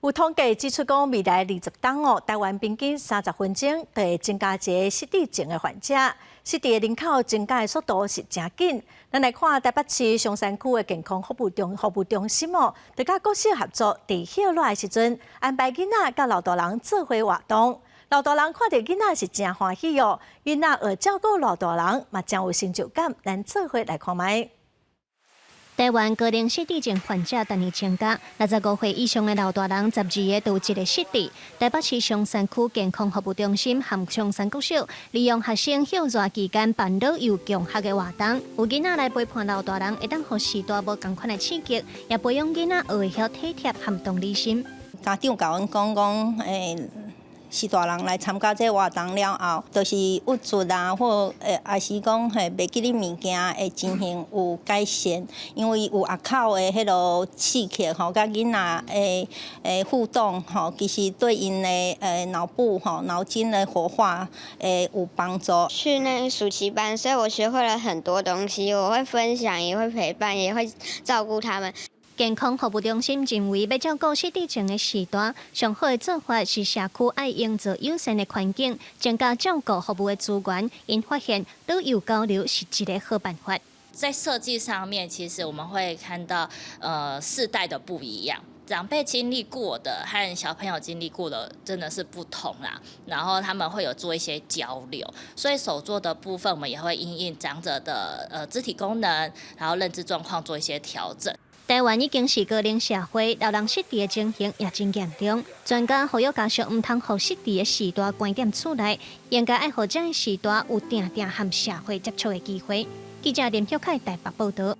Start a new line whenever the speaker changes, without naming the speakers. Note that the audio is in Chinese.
有统计指出，讲未来20档台湾平均30分钟就会增加一个失智症的患者，失智人口增加的速度是真紧。咱来看台北市松山区的健康服务中心就甲各社合作，伫歇落的时阵安排囡仔甲老大人做伙活动。老大人看到囡仔是真欢喜哦，囡仔学照顾老大人嘛真有成就感。咱做伙来看卖。
台湾高龄失智症患者单日增加，65岁以上的老大人12个都有一个失智。台北市松山区健康服务中心和松山国小利用学生休热期间办老幼共学的活动，有囡仔来陪伴老大人，会当互时代无同款的刺激，也培养囡仔学会晓体贴和同理心。
家长甲阮讲，是大人来参加这活动了后，就是物质啊，或也是讲袂记哩物件会进行有改善，因为有学口的迄落刺激吼，甲囡仔互动吼，其实对因的脑部脑筋的活化有帮助。
去那个暑期班，所以我学会了很多东西，我会分享，也会陪伴，也会照顾他们。
健康服务中心认为，要照顾失智症的时代，上好的做法是社区爱营造友善的环境，增加照顾服务的资源。因发现老幼交流是一个好办法。
在设计上面，其实我们会看到世代的不一样。长辈经历过的和小朋友经历过的真的是不同啦，然后他们会有做一些交流，所以手作的部分我们也会因应长者的肢体功能，然后认知状况做一些调整。
台湾已经是高龄社会，老人失智的情形也真严重。专家呼吁家属唔通互失智的时代观点厝内，应该爱互这个时代有定定和社会接触的机会。记者林小凯台北报道。